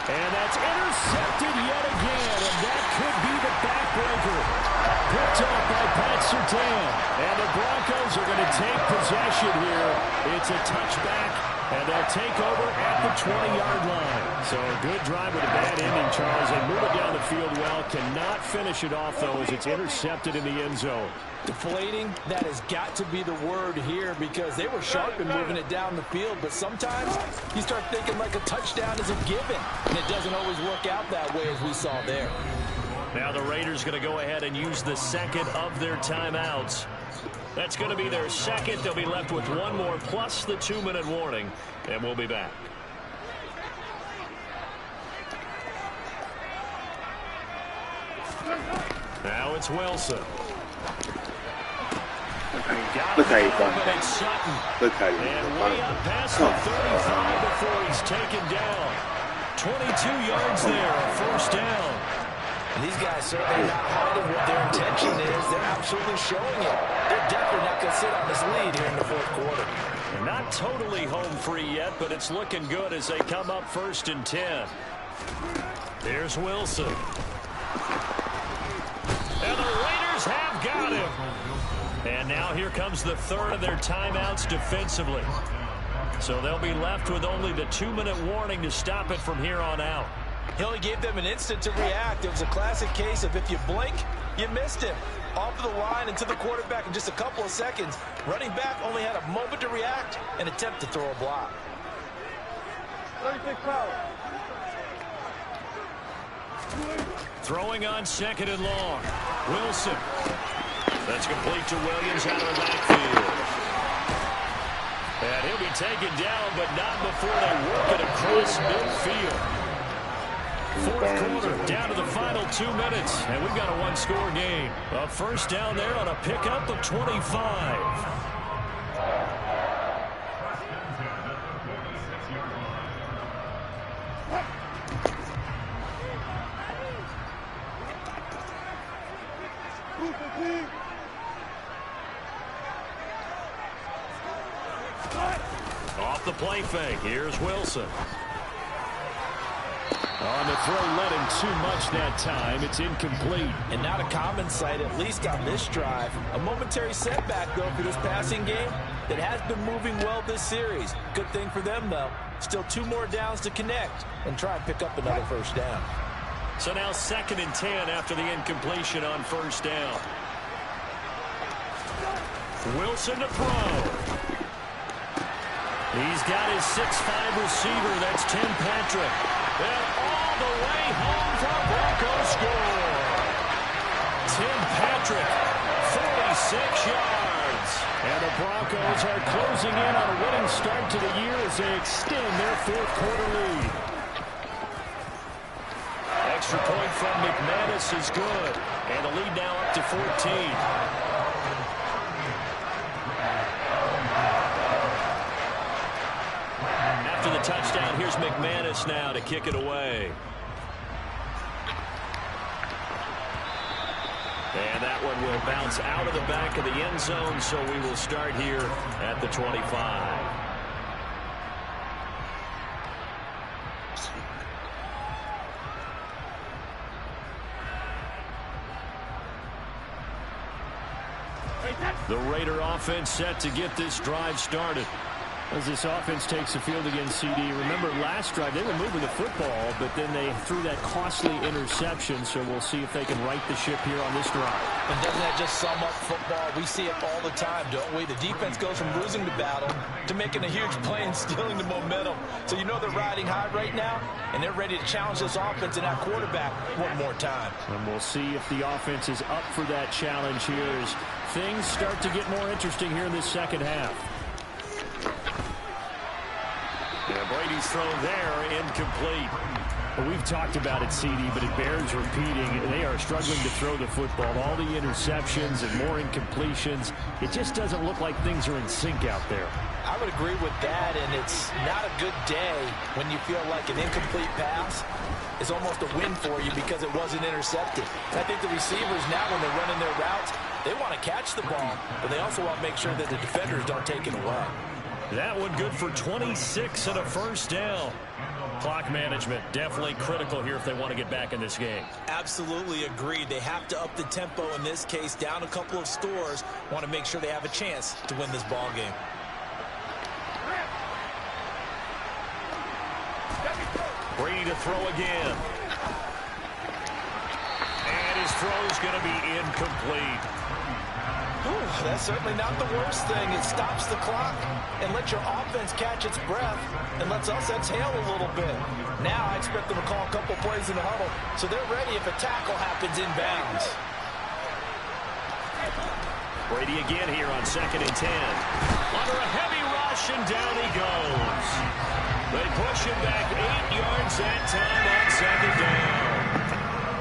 And that's intercepted yet again. And that could be the backbreaker. Picked up by Pat Surtain. And the Broncos are going to take possession here. It's a touchback. And they'll take over at the 20-yard line. So a good drive with a bad ending, Charles. They move it down the field well. Cannot finish it off, though, as it's intercepted in the end zone. Deflating, that has got to be the word here because they were sharp in moving it down the field. But sometimes you start thinking like a touchdown is a given. And it doesn't always work out that way as we saw there. Now the Raiders going to go ahead and use the second of their timeouts. That's going to be their second. They'll be left with one more plus the 2-minute warning. And we'll be back. Now it's Wilson. Look how he's done But that. it's Sutton. Look how he's And done way up that. past the 35 before he's taken down. 22 yards there, a first down. And these guys certainly not hiding what their intention is. They're absolutely showing it. They're definitely not going to sit on this lead here in the fourth quarter. They're not totally home free yet, but it's looking good as they come up 1st and 10. Here's Wilson. And the Raiders have got him. And now here comes the third of their timeouts defensively. So they'll be left with only the 2-minute warning to stop it from here on out. He only gave them an instant to react. It was a classic case of if you blink, you missed him. Off of the line and to the quarterback in just a couple of seconds. Running back only had a moment to react and attempt to throw a block. 36 power. Throwing on 2nd and long. Wilson. That's complete to Williams out of the backfield. And he'll be taken down, but not before they work it across midfield. Fourth quarter, down to the final 2 minutes, and we've got a one-score game. A first down there on a pickup of 25. Off the play fake, here's Wilson. On the throw, led him too much that time. It's incomplete. And not a common sight, at least on this drive. A momentary setback, though, for this passing game that has been moving well this series. Good thing for them, though. Still 2 more downs to connect and try and pick up another first down. So now 2nd and 10 after the incompletion on first down. Wilson to throw. He's got his 6'5" receiver. That's Tim Patrick. And all the way home for a Broncos score. Tim Patrick, 46 yards. And the Broncos are closing in on a winning start to the year as they extend their fourth quarter lead. Extra point from McManus is good. And the lead now up to 14. After the touchdown, here's McManus now to kick it away. And that one will bounce out of the back of the end zone, so we will start here at the 25. The Raider offense set to get this drive started. As this offense takes the field against CD. Remember last drive they were moving the football, but then they threw that costly interception, so we'll see if they can right the ship here on this drive. And doesn't that just sum up football? We see it all the time, don't we? The defense goes from losing the battle to making a huge play and stealing the momentum. So you know they're riding high right now, and they're ready to challenge this offense and that quarterback one more time. And we'll see if the offense is up for that challenge here as things start to get more interesting here in this second half. Brady's throw there, incomplete. Well, we've talked about it, CD, but it bears repeating. They are struggling to throw the football. All the interceptions and more incompletions. It just doesn't look like things are in sync out there. I would agree with that, and it's not a good day when you feel like an incomplete pass is almost a win for you because it wasn't intercepted. I think the receivers now, when they're running their routes, they want to catch the ball, but they also want to make sure that the defenders don't take it away. That one good for 26 and a first down. Clock management definitely critical here if they want to get back in this game. Absolutely agreed. They have to up the tempo in this case, down a couple of scores. Want to make sure they have a chance to win this ball game. Brady to throw again. And his throw's going to be incomplete. Ooh, that's certainly not the worst thing. It stops the clock and lets your offense catch its breath and lets us exhale a little bit. Now I expect them to call a couple plays in the huddle so they're ready if a tackle happens inbounds. Brady again here on 2nd and 10. Under a heavy rush, and down he goes. They push him back 8 yards that time on 2nd down.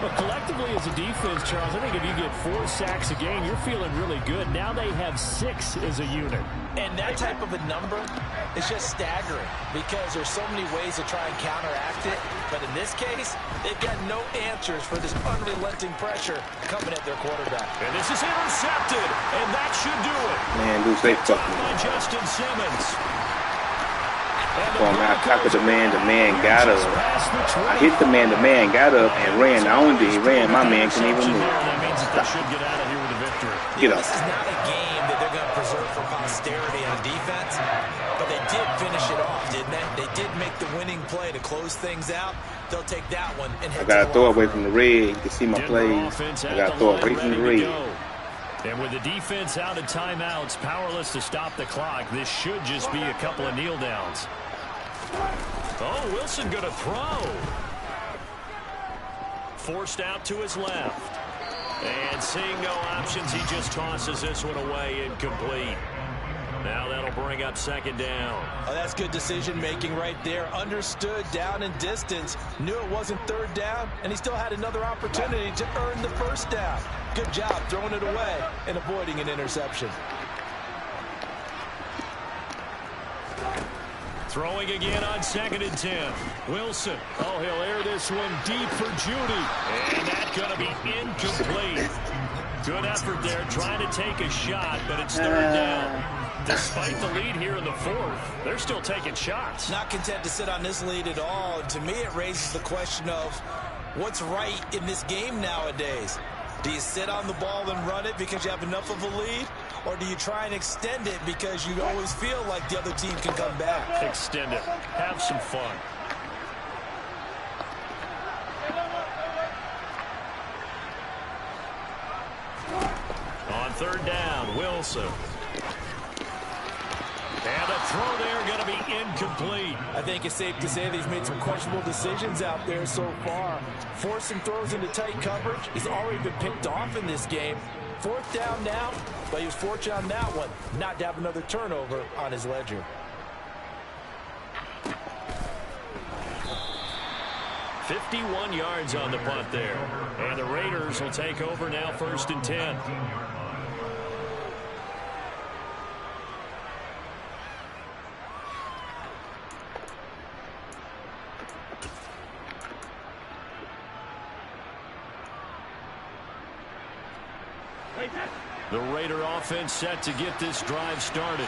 But collectively as a defense, Charles, I think if you get 4 sacks a game, you're feeling really good. Now they have 6 as a unit. And that type of a number is just staggering because there's so many ways to try and counteract it. But in this case, they've got no answers for this unrelenting pressure coming at their quarterback. And this is intercepted, and that should do it. Man, dude, they fucking. By Justin Simmons. Oh, man, I tackled the man got up. I hit the man got up and ran. Not only did he ran, my man couldn't even move. That means that they should get out of here with a victory. Get up. This is not a game that they're going to preserve for posterity on defense, but they did finish it off, didn't they? They did make the winning play to close things out. They'll take that one and head I got to to throw away from the red. You can see my plays. I got to throw away from the red. And with the defense out of timeouts, powerless to stop the clock, this should just be a couple of kneel downs. Oh, Wilson going to throw. Forced out to his left. And seeing no options, he just tosses this one away, incomplete. Now that'll bring up 2nd down. Oh, that's good decision-making right there. Understood down and distance. Knew it wasn't 3rd down, and he still had another opportunity to earn the 1st down. Good job throwing it away and avoiding an interception. Throwing again on 2nd and 10. Wilson. Oh, he'll air this one deep for Judy. And that's going to be incomplete. Good effort there, trying to take a shot, but it's 3rd down. Despite the lead here in the 4th, they're still taking shots. Not content to sit on this lead at all. And to me, it raises the question of what's right in this game nowadays. Do you sit on the ball and run it because you have enough of a lead? Or do you try and extend it because you always feel like the other team can come back? Extend it. Have some fun. On 3rd down, Wilson. And a throw there going to be incomplete. I think it's safe to say that he's made some questionable decisions out there so far. Forcing throws into tight coverage. He's already been picked off in this game. 4th down now, but he was fortunate on that one not to have another turnover on his ledger. $51 yards on the punt there. And the Raiders will take over now 1st and 10. The Raider offense set to get this drive started.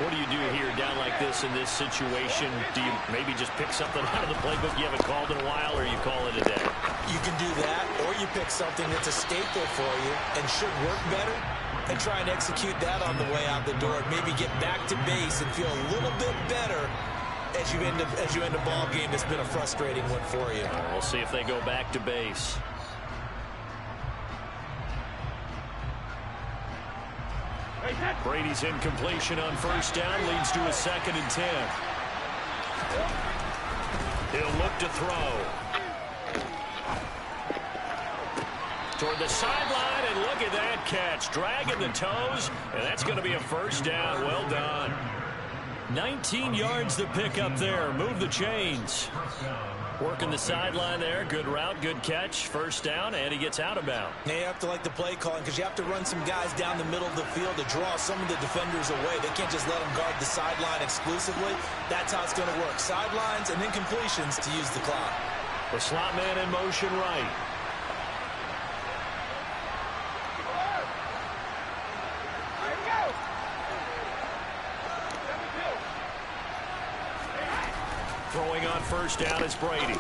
What do you do here down like this in this situation? Do you maybe just pick something out of the playbook you haven't called in a while, or you call it a day? You can do that, or you pick something that's a staple for you and should work better and try and execute that on the way out the door. Maybe get back to base and feel a little bit better as you end a ball game that's been a frustrating one for you. We'll see if they go back to base. Brady's incompletion on 1st down leads to a 2nd and 10. He'll look to throw. Toward the sideline, and look at that catch. Dragging the toes, and that's going to be a 1st down. Well done. 19 yards to pick up there. Move the chains. Working the sideline there. Good route, good catch. First down, and he gets out of bounds. Now you have to like the play calling because you have to run some guys down the middle of the field to draw some of the defenders away. They can't just let them guard the sideline exclusively. That's how it's going to work. Sidelines and then completions to use the clock. The slot man in motion right. Throwing on first down is Brady.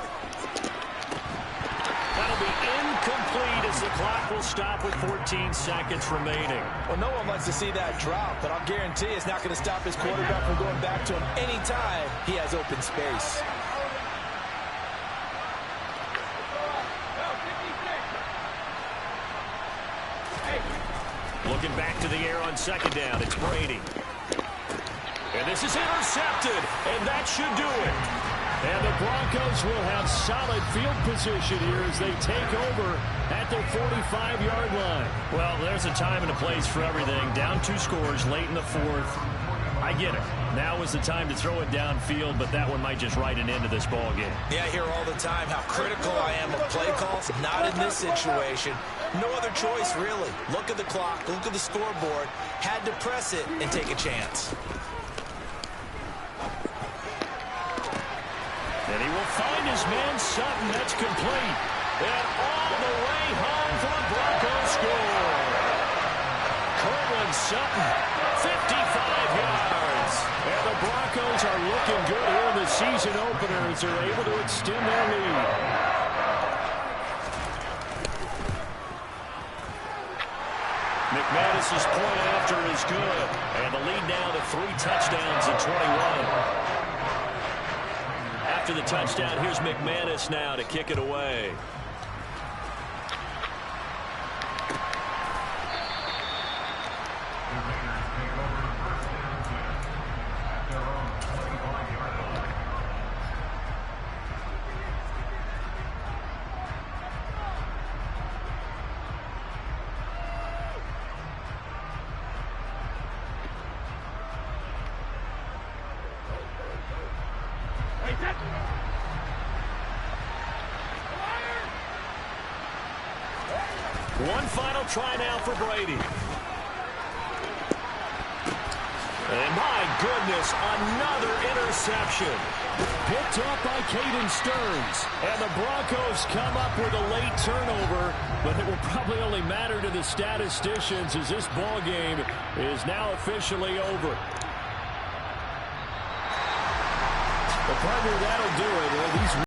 That'll be incomplete as the clock will stop with 14 seconds remaining. Well, no one likes to see that drop, but I'll guarantee it's not going to stop his quarterback from going back to him anytime he has open space. Looking back to the air on second down, it's Brady. And this is intercepted, and that should do it. And the Broncos will have solid field position here as they take over at their 45-yard line. Well, there's a time and a place for everything. Down 2 scores late in the 4th. I get it. Now is the time to throw it downfield, but that one might just write an end to this ball game. Yeah, I hear all the time how critical I am of play calls. Not in this situation. No other choice, really. Look at the clock. Look at the scoreboard. Had to press it and take a chance. And he will find his man Sutton. That's complete. And all the way home for the Broncos score. Cortland Sutton, 55 yards. And the Broncos are looking good here in the season opener as they're able to extend their lead. McManus's point after is good. And the lead now to 3 touchdowns at 21. After the touchdown, here's McManus now to kick it away. One final try now for Brady. And my goodness, another interception. Picked up by Caden Stearns. And the Broncos come up with a late turnover, but it will probably only matter to the statisticians as this ball game is now officially over. Well, partner, that'll do it. Well, these